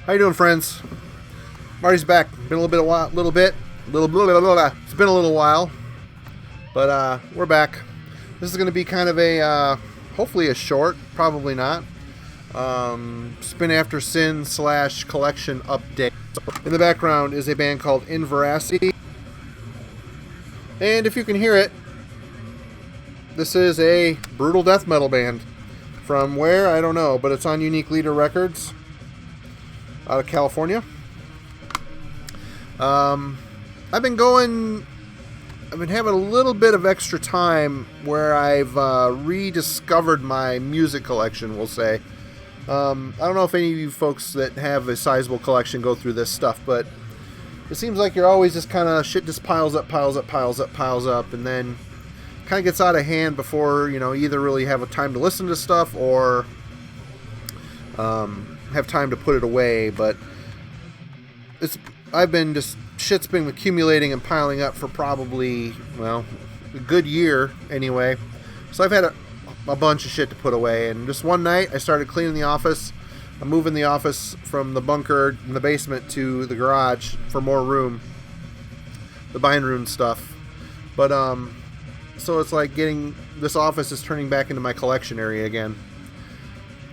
How you doing, friends? Marty's back. Been a little bit, It's been a little while, but we're back. This is going to be kind of a, hopefully a short, probably not, Spin After Sin / collection update. In the background is a band called Veracity, and if you can hear it, this is a brutal death metal band. From where, I don't know, but it's on Unique Leader Records out of California. I've been having a little bit of extra time where I've rediscovered my music collection, we'll say. I don't know if any of you folks that have a sizable collection go through this stuff, but it seems like you're always just kind of, shit just piles up, and then kind of gets out of hand before, you either really have a time to listen to stuff or have time to put it away. But shit's been accumulating and piling up for probably, a good year anyway. So I've had a bunch of shit to put away, and just one night I started cleaning the office. I'm moving the office from the bunker in the basement to the garage for more room, the bind room stuff. But so it's like this office is turning back into my collection area again.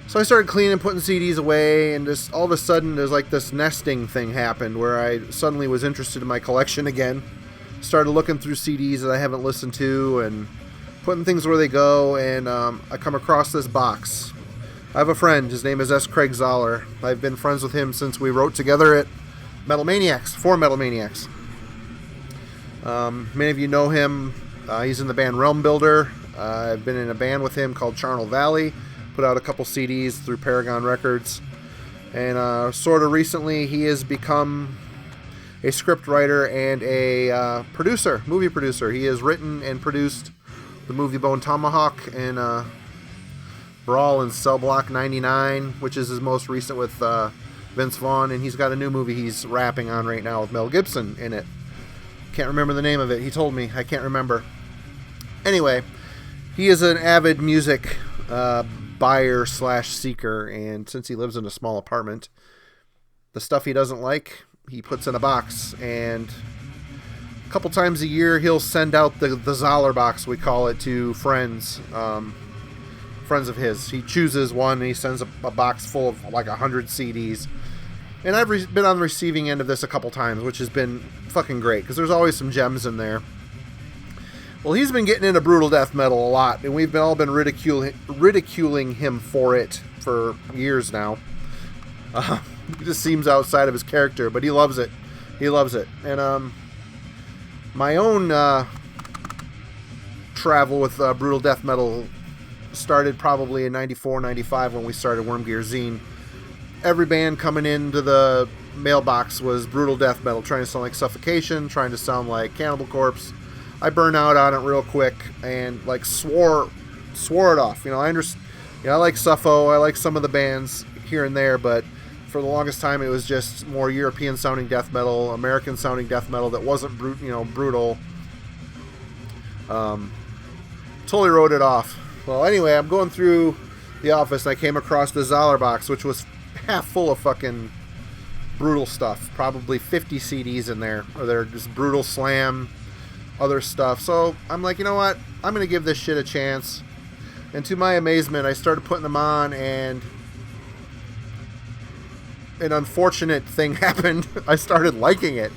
So I started cleaning, putting CDs away, and just all of a sudden there's like this nesting thing happened where I suddenly was interested in my collection again. Started looking through CDs that I haven't listened to and putting things where they go, and I come across this box. I have a friend, his name is S. Craig Zoller. I've been friends with him since we wrote together at Metal Maniacs, for Metal Maniacs. Many of you know him. He's in the band Realm Builder. I've been in a band with him called Charnel Valley. Put out a couple CDs through Paragon Records. And sort of recently he has become a script writer and a movie producer. He has written and produced the movie Bone Tomahawk and Brawl in Cell Block 99, which is his most recent with Vince Vaughn. And he's got a new movie he's rapping on right now with Mel Gibson in it. Can't remember the name of it. He told me. I can't remember. Anyway, he is an avid music buyer / seeker, and since he lives in a small apartment, the stuff he doesn't like, he puts in a box, and a couple times a year he'll send out the Zoller box, we call it, to friends of his. He chooses one and he sends a box full of like 100 CDs. And I've been on the receiving end of this a couple times, which has been fucking great, because there's always some gems in there. Well, he's been getting into brutal death metal a lot, and we've all been ridiculing him for it for years now. It just seems outside of his character, but he loves it. He loves it. And my own travel with brutal death metal started probably in 94, 95 when we started Worm Gear Zine. Every band coming into the mailbox was brutal death metal, trying to sound like Suffocation, trying to sound like Cannibal Corpse. I burned out on it real quick and like swore it off. I understand. I like Suffo. I like some of the bands here and there, but for the longest time it was just more European sounding death metal, American sounding death metal that wasn't brutal. Totally wrote it off. Well, anyway, I'm going through the office and I came across the Zoller box, which was half full of fucking brutal stuff. Probably 50 CDs in there, or they're just brutal slam, other stuff. So I'm like, you know what? I'm going to give this shit a chance. And to my amazement, I started putting them on, and an unfortunate thing happened. I started liking it.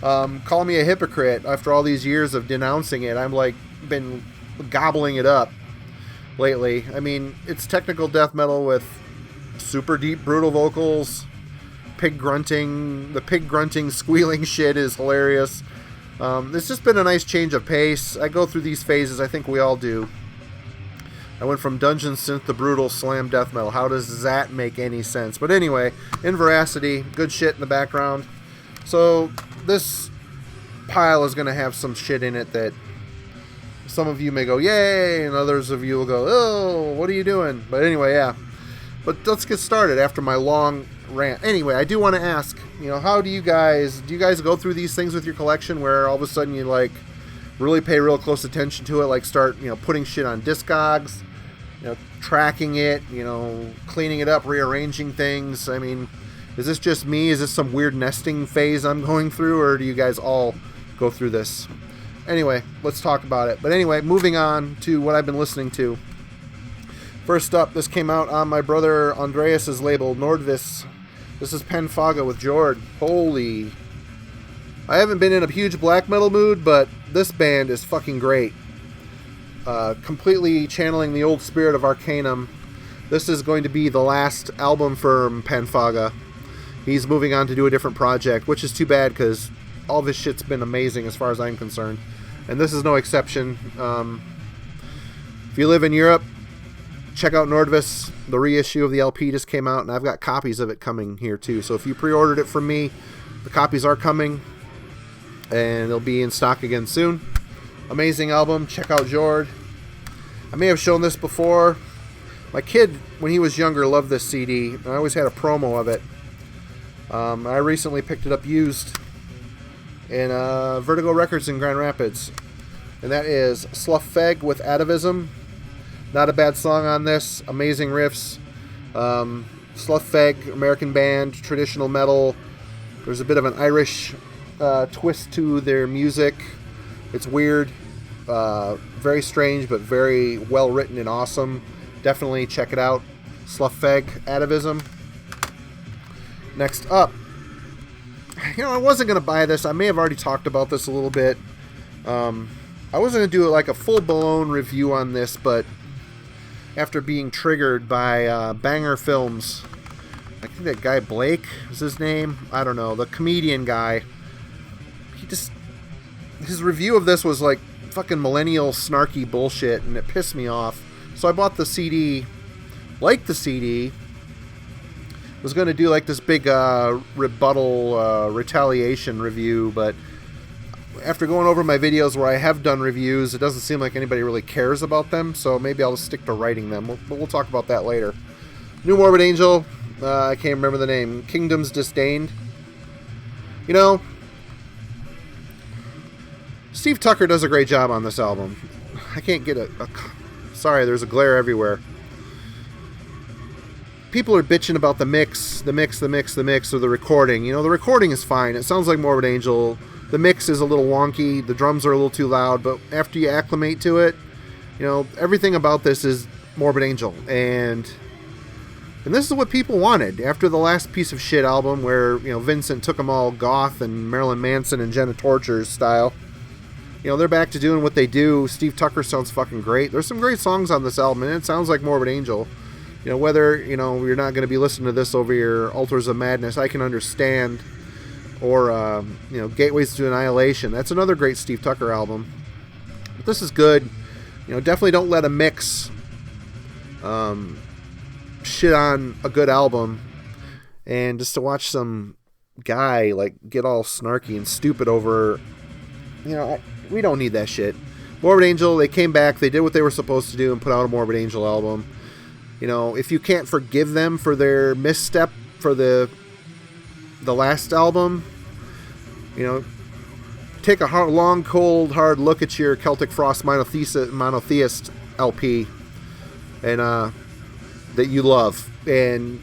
Call me a hypocrite after all these years of denouncing it. I'm like, been gobbling it up lately. I mean, it's technical death metal with super deep, brutal vocals, pig grunting. The pig grunting, squealing shit is hilarious. It's just been a nice change of pace. I go through these phases, I think we all do. I went from dungeon synth to brutal slam death metal. How does that make any sense? But anyway, Veracity, good shit in the background. So this pile is going to have some shit in it that some of you may go, yay, and others of you will go, oh, what are you doing? But anyway, yeah. But let's get started after my long rant. Anyway, I do want to ask, how do you guys go through these things with your collection where all of a sudden you like really pay real close attention to it, like start, putting shit on Discogs, tracking it, cleaning it up, rearranging things. I mean, Is this just me? Is this some weird nesting phase I'm going through, or do you guys all go through this? Anyway, let's talk about it. But anyway, moving on to what I've been listening to. First up, this came out on my brother Andreas's label, Nordvis. This is Penfaga with Jord. Holy. I haven't been in a huge black metal mood, but this band is fucking great. Completely channeling the old spirit of Arcanum. This is going to be the last album for Penfaga. He's moving on to do a different project, which is too bad because all this shit's been amazing as far as I'm concerned. And this is no exception. If you live in Europe, check out Nordvis. The reissue of the LP just came out, and I've got copies of it coming here too. So if you pre-ordered it from me, the copies are coming, and they'll be in stock again soon. Amazing album. Check out Jord. I may have shown this before. My kid, when he was younger, loved this CD. I always had a promo of it. I recently picked it up used in Vertigo Records in Grand Rapids. And that is Sluffeg with Atavism. Not a bad song on this. Amazing riffs. Sluffeg, American band, traditional metal. There's a bit of an Irish twist to their music. It's weird. Very strange, but very well written and awesome. Definitely check it out. Sluffeg, Atavism. Next up. I wasn't going to buy this. I may have already talked about this a little bit. I wasn't going to do like a full-blown review on this, but after being triggered by Banger Films, I think that guy Blake is his name. I don't know. The comedian guy. His review of this was like fucking millennial snarky bullshit, and it pissed me off. So I bought the CD. Liked the CD. Was going to do like this big rebuttal retaliation review, but after going over my videos where I have done reviews, it doesn't seem like anybody really cares about them, so maybe I'll just stick to writing them. We'll talk about that later. New Morbid Angel, I can't remember the name. Kingdoms Disdained. Steve Tucker does a great job on this album. I can't get sorry, there's a glare everywhere. People are bitching about the mix, or the recording. The recording is fine. It sounds like Morbid Angel. The mix is a little wonky. The drums are a little too loud, but after you acclimate to it, everything about this is Morbid Angel. And this is what people wanted. After the last piece of shit album where, Vincent took them all goth and Marilyn Manson and Jenna Torture style, they're back to doing what they do. Steve Tucker sounds fucking great. There's some great songs on this album, and it sounds like Morbid Angel. Whether, you're not going to be listening to this over your Altars of Madness, I can understand. Or, Gateways to Annihilation. That's another great Steve Tucker album. But this is good. Definitely don't let a mix shit on a good album. And just to watch some guy, get all snarky and stupid over... we don't need that shit. Morbid Angel, they came back, they did what they were supposed to do and put out a Morbid Angel album. If you can't forgive them for their misstep for the last album, take a long, cold, hard look at your Celtic Frost Monotheist LP and that you love. And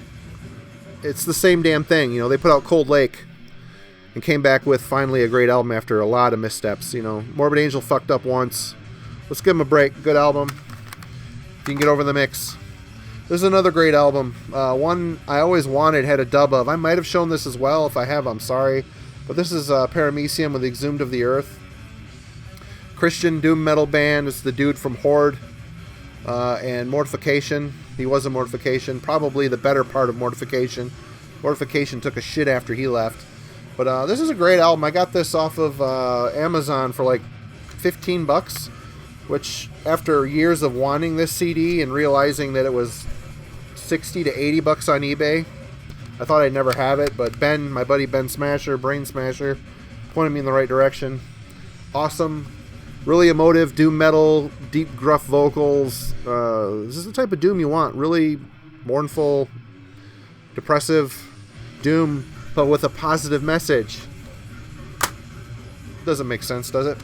it's the same damn thing. They put out Cold Lake and came back with finally a great album after a lot of missteps. Morbid Angel fucked up once. Let's give them a break. Good album. If you can get over the mix. This is another great album. One I always wanted, had a dub of. I might have shown this as well. If I have, I'm sorry. But this is Paramecium with Exhumed of the Earth. Christian doom metal band. It's the dude from Horde and Mortification. He was a Mortification. Probably the better part of Mortification. Mortification took a shit after he left. But this is a great album. I got this off of Amazon for like $15. Which, after years of wanting this CD and realizing that it was $60 to $80 on eBay, I thought I'd never have it. But Ben, my buddy Ben Smasher, Brain Smasher, pointed me in the right direction. Awesome. Really emotive, doom metal, deep gruff vocals. This is the type of doom you want. Really mournful, depressive doom, but with a positive message. Doesn't make sense, does it?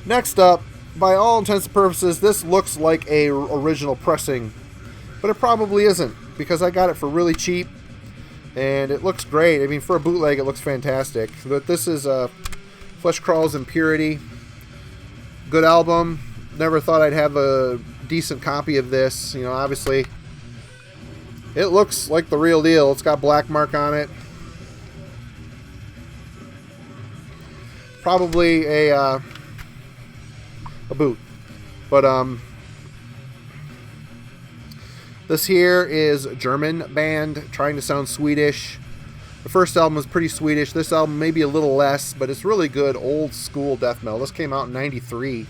Next up, by all intents and purposes, this looks like a original pressing, but it probably isn't, because I got it for really cheap, and it looks great. I mean, for a bootleg, it looks fantastic. But this is Flesh Crawls in Purity. Good album. Never thought I'd have a decent copy of this. You know, obviously, it looks like the real deal. It's got black mark on it. Probably a boot, but this here is a German band trying to sound Swedish. The first album was pretty Swedish. This album maybe a little less, but it's really good old school death metal. This came out in '93.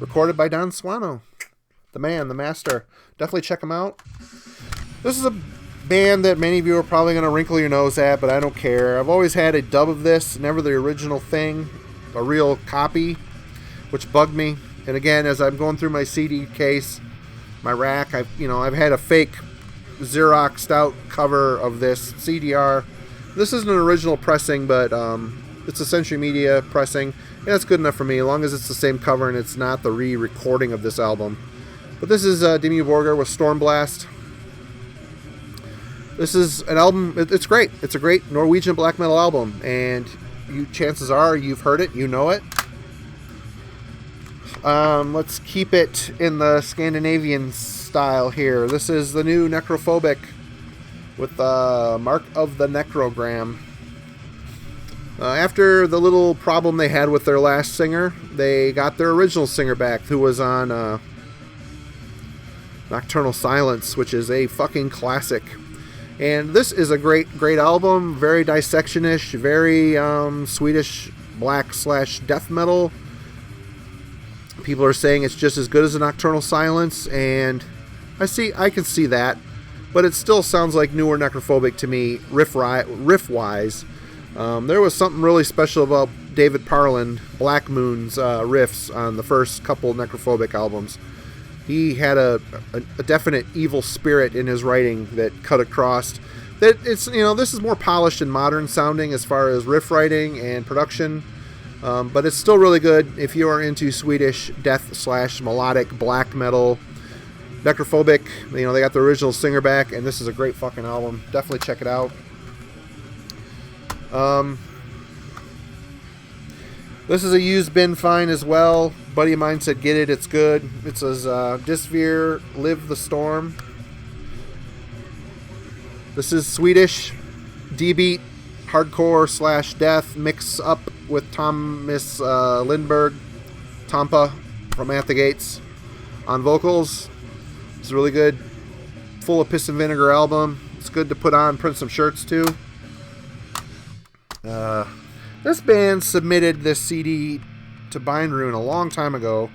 Recorded by Don Swano, the man, the master. Definitely check him out. This is a band that many of you are probably going to wrinkle your nose at, but I don't care. I've always had a dub of this, never the original thing, a real copy, which bugged me. And again, as I'm going through my CD case, my rack, I've had a fake Xeroxed out cover of this CDR. This isn't an original pressing, but it's a Century Media pressing, and that's good enough for me, as long as it's the same cover and it's not the re-recording of this album. But this is Dimmu Borgir with Stormblast. This is an album, it's great. It's a great Norwegian black metal album, and chances are you've heard it, you know it. Let's keep it in the Scandinavian style here. This is the new Necrophobic with Mark of the Necrogram. After the little problem they had with their last singer, they got their original singer back, who was on Nocturnal Silence, which is a fucking classic. And this is a great album, very dissection-ish, very Swedish black/death metal. People are saying it's just as good as a Nocturnal Silence, and I can see that, but it still sounds like newer Necrophobic to me, riff-wise. There was something really special about David Parland, Black Moon's riffs on the first couple Necrophobic albums. He had a definite evil spirit in his writing that cut across. That it's this is more polished and modern sounding as far as riff writing and production, but it's still really good if you are into Swedish death/melodic black metal. Necrophobic, they got the original singer back, and this is a great fucking album. Definitely check it out. This is a used bin find as well. Buddy of mine said, get it, it's good. It says Disfear, Live the Storm. This is Swedish D-beat, hardcore/death, mix up with Thomas Lindberg, Tampa from At the Gates on vocals. It's a really good, full of piss and vinegar album. It's good to put on, print some shirts too. This band submitted this CD to Bindrune a long time ago,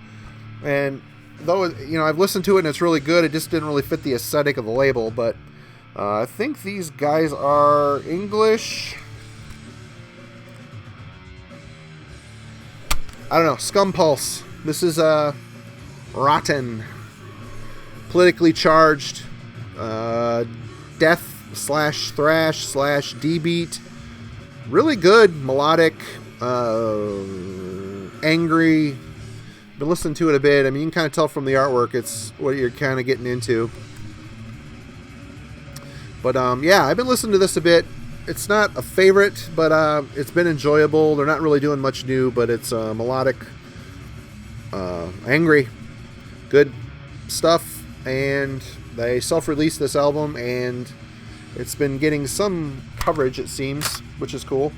and though I've listened to it and it's really good, it just didn't really fit the aesthetic of the label. But I think these guys are English. I don't know. Scum Pulse. This is Rotten, politically charged, death/thrash/D-beat. Really good, melodic, angry. Been listening to it a bit. I mean, you can kind of tell from the artwork it's what you're kind of getting into. But yeah, I've been listening to this a bit. It's not a favorite, but it's been enjoyable. They're not really doing much new, but it's melodic, angry, good stuff. And they self-released this album, and it's been getting some coverage, it seems, which is cool.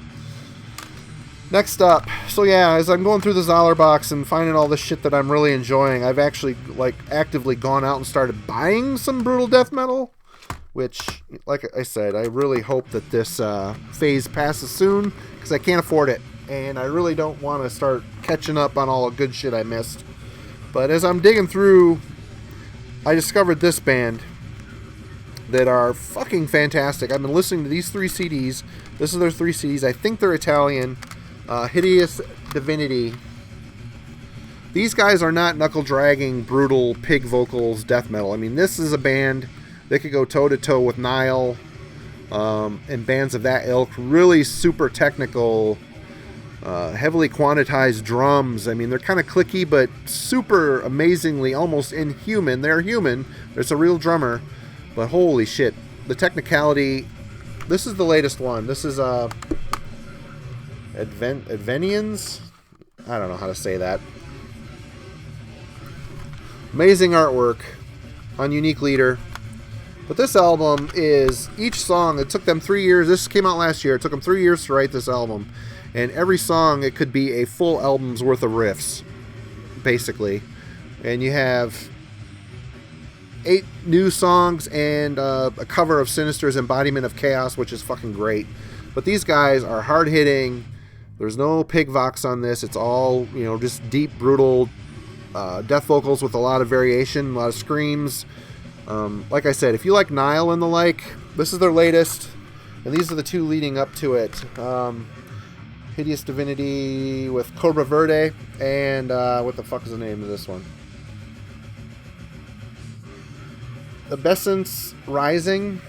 Next up, so yeah, as I'm going through the Zoller box and finding all this shit that I'm really enjoying, I've actually actively gone out and started buying some brutal death metal, which, like I said, I really hope that this phase passes soon, because I can't afford it, and I really don't want to start catching up on all the good shit I missed. But as I'm digging through, I discovered this band that are fucking fantastic. I've been listening to these 3 CDs. This is their 3 CDs. I think they're Italian. Hideous Divinity. These guys are not knuckle-dragging, brutal, pig vocals death metal. I mean, this is a band that could go toe-to-toe with Nile and bands of that ilk. Really super technical, Heavily quantized drums. I mean, they're kind of clicky, but super amazingly, almost inhuman. They're human. There's a real drummer, but holy shit, the technicality. This is the latest one. This is Advenians. I don't know how to say that. Amazing artwork on Unique Leader. But this album is, each song, it took them 3 years. This came out last year. It took them 3 years to write this album. And every song, it could be a full album's worth of riffs, basically. And you have 8 new songs and a cover of Sinister's Embodiment of Chaos, which is fucking great. But these guys are hard-hitting. There's no pig vox on this. It's all, you know, just deep, brutal death vocals with a lot of variation, a lot of screams. Like I said, if you like Nile and the like, this is their latest. And these are the 2 leading up to it. Hideous Divinity with Cobra Verde, and what the fuck is the name of this one? Abescence Rising.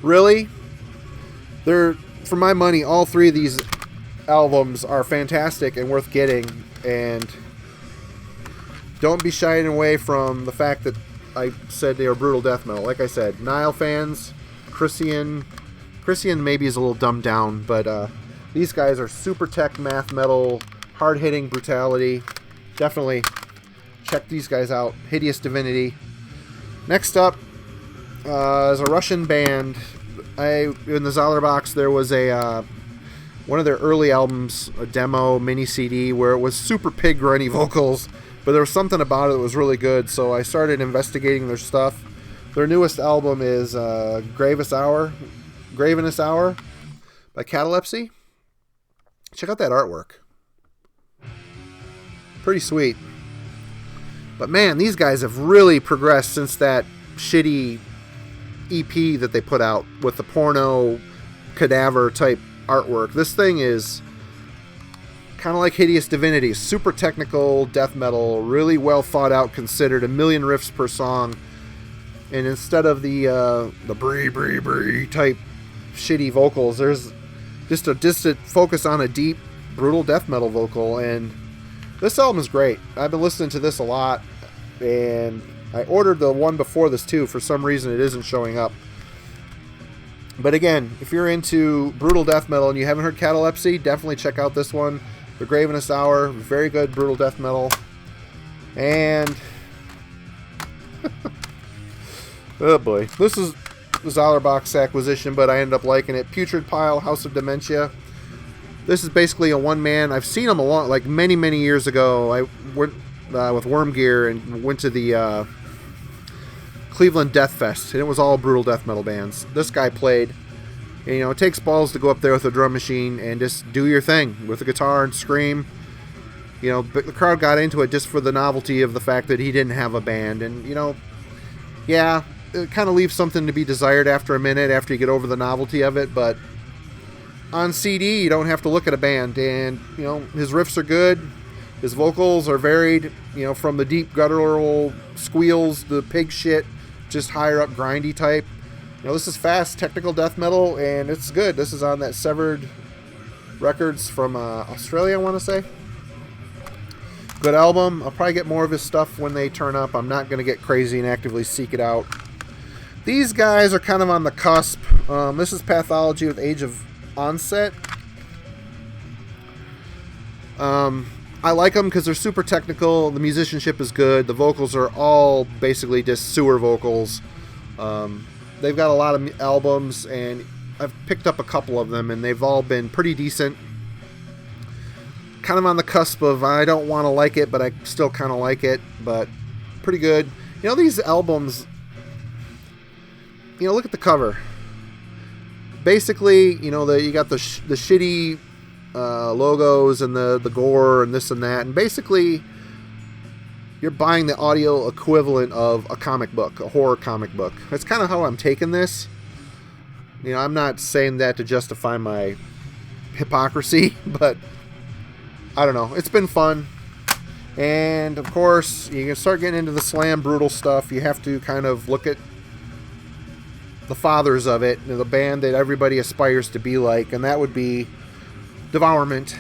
Really? They're, for my money, all 3 of these albums are fantastic and worth getting, and don't be shying away from the fact that I said they are brutal death metal. Like I said, Nile fans, Christian maybe is a little dumbed down, but these guys are super tech math metal, hard-hitting brutality. Definitely check these guys out. Hideous Divinity. Next up is a Russian band. In the Zahlerbox, there was a one of their early albums, a demo mini CD, where it was super pig grunty vocals, but there was something about it that was really good, so I started investigating their stuff. Their newest album is Gravenous Hour by Catalepsy. Check out that artwork. Pretty sweet. But man, these guys have really progressed since that shitty EP that they put out with the porno cadaver type artwork. This thing is kind of like Hideous Divinity. Super technical death metal, really well thought out, considered, 1 million riffs per song. And instead of the bree bree bree type shitty vocals, there's just a distant focus on a deep, brutal death metal vocal. And this album is great. I've been listening to this a lot, and I ordered the one before this too. For some reason it isn't showing up. But again, if you're into brutal death metal and you haven't heard Catalepsy, definitely check out this one. The Gravenous Hour, very good brutal death metal. And oh boy, this is the Zahlerbox acquisition, but I ended up liking it. Putrid Pile, House of Dementia. This is basically a one-man. I've seen them a lot, like many years ago. I went with Worm Gear and went to the Cleveland Death Fest, and it was all brutal death metal bands. This guy played. And, you know, it takes balls to go up there with a drum machine and just do your thing with a guitar and scream. You know, but the crowd got into it just for the novelty of the fact that he didn't have a band. And, you know, yeah, it kind of leaves something to be desired after a minute, after you get over the novelty of it. But on CD, you don't have to look at a band. And, you know, his riffs are good. His vocals are varied, you know, from the deep guttural squeals, the pig shit, just higher up grindy type. You know, this is fast, technical death metal, and it's good. This is on that Severed Records from Australia, I want to say. Good album. I'll probably get more of his stuff when they turn up. I'm not going to get crazy and actively seek it out. These guys are kind of on the cusp. This is Pathology with Age of Onset. I like them because they're super technical. The musicianship is good. The vocals are all basically just sewer vocals. They've got a lot of albums, and I've picked up a couple of them, and they've all been pretty decent. Kind of on the cusp of I don't want to like it, but I still kind of like it, but pretty good. You know, these albums, you know, look at the cover. Basically, you know, you got the shitty logos and the gore and this and that, and basically you're buying the audio equivalent of a comic book, a horror comic book. That's kind of how I'm taking this. You know, I'm not saying that to justify my hypocrisy, but I don't know. It's been fun. And, of course, you can start getting into the slam brutal stuff. You have to kind of look at the fathers of it, you know, the band that everybody aspires to be like, and that would be Devourment.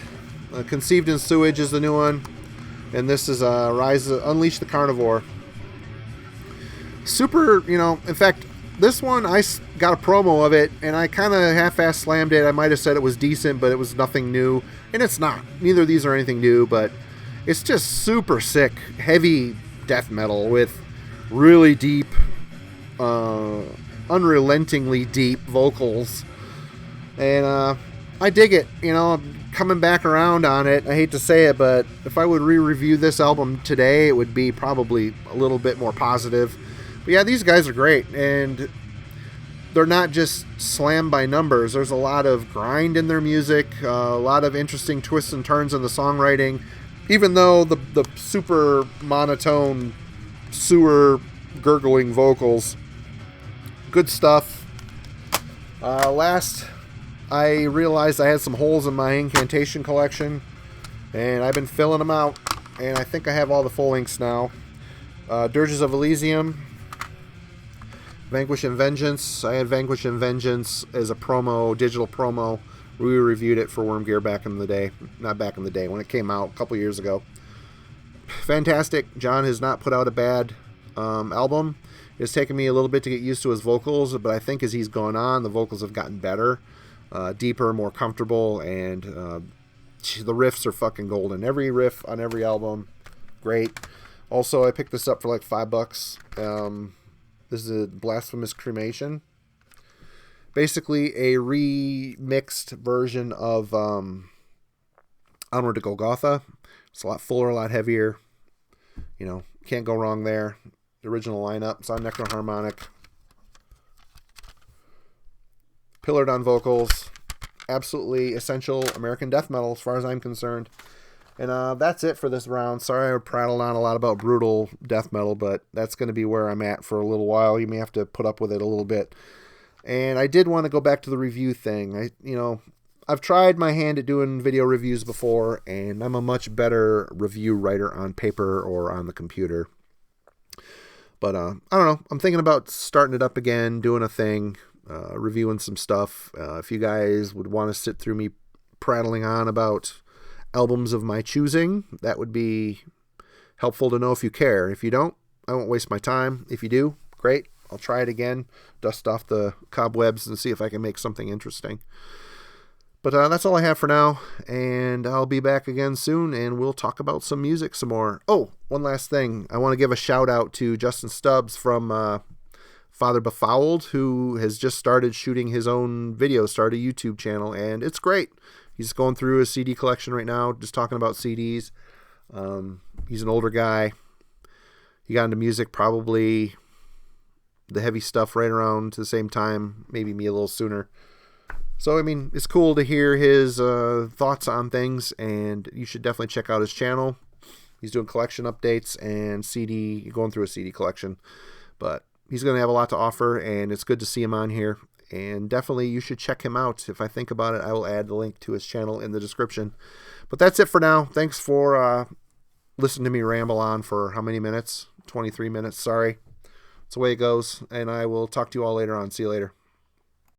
Conceived in Sewage is the new one. And this is Unleash the Carnivore. Super, in fact, this one, I got a promo of it, and I kind of half-ass slammed it. I might have said it was decent, but it was nothing new. And it's not. Neither of these are anything new, but it's just super sick, heavy death metal with really deep, unrelentingly deep vocals. And I dig it, coming back around on it. I hate to say it, but if I would re-review this album today, it would be probably a little bit more positive. But yeah, these guys are great, and they're not just slammed by numbers. There's a lot of grind in their music, a lot of interesting twists and turns in the songwriting, even though the super monotone, sewer gurgling vocals. Good stuff. Last, I realized I had some holes in my incantation collection, and I've been filling them out, and I think I have all the full inks now. Dirges of Elysium, Vanquish and Vengeance. I had Vanquish and Vengeance as a promo, digital promo. We reviewed it for Worm Gear back in the day. Not back in the day, when it came out a couple years ago. Fantastic. John has not put out a bad album. It's taken me a little bit to get used to his vocals, but I think as he's gone on, the vocals have gotten better, deeper, more comfortable, and the riffs are fucking golden. Every riff on every album, great. Also, I picked this up for like $5. This is a Blasphemous Cremation. Basically a remixed version of Onward to Golgotha. It's a lot fuller, a lot heavier. Can't go wrong there. The original lineup. It's on Necroharmonic. Pillared on vocals. Absolutely essential American death metal as far as I'm concerned. And that's it for this round. Sorry I prattled on a lot about brutal death metal, but that's going to be where I'm at for a little while. You may have to put up with it a little bit. And I did want to go back to the review thing. I've tried my hand at doing video reviews before, and I'm a much better review writer on paper or on the computer. But I don't know. I'm thinking about starting it up again, doing a thing, reviewing some stuff. If you guys would want to sit through me prattling on about albums of my choosing, that would be helpful to know if you care. If you don't, I won't waste my time. If you do, great. I'll try it again, dust off the cobwebs, and see if I can make something interesting. But that's all I have for now, and I'll be back again soon, and we'll talk about some music some more. Oh, one last thing. I want to give a shout out to Justin Stubbs from Father Befouled, who has just started shooting his own videos, started a YouTube channel, and it's great. He's going through his CD collection right now, just talking about CDs. He's an older guy. He got into music probably the heavy stuff right around the same time, maybe me a little sooner. So, it's cool to hear his thoughts on things, and you should definitely check out his channel. He's doing collection updates and going through a CD collection. But he's going to have a lot to offer, and it's good to see him on here. And definitely you should check him out. If I think about it, I will add the link to his channel in the description. But that's it for now. Thanks for listening to me ramble on for how many minutes? 23 minutes, sorry. That's the way it goes. And I will talk to you all later on. See you later.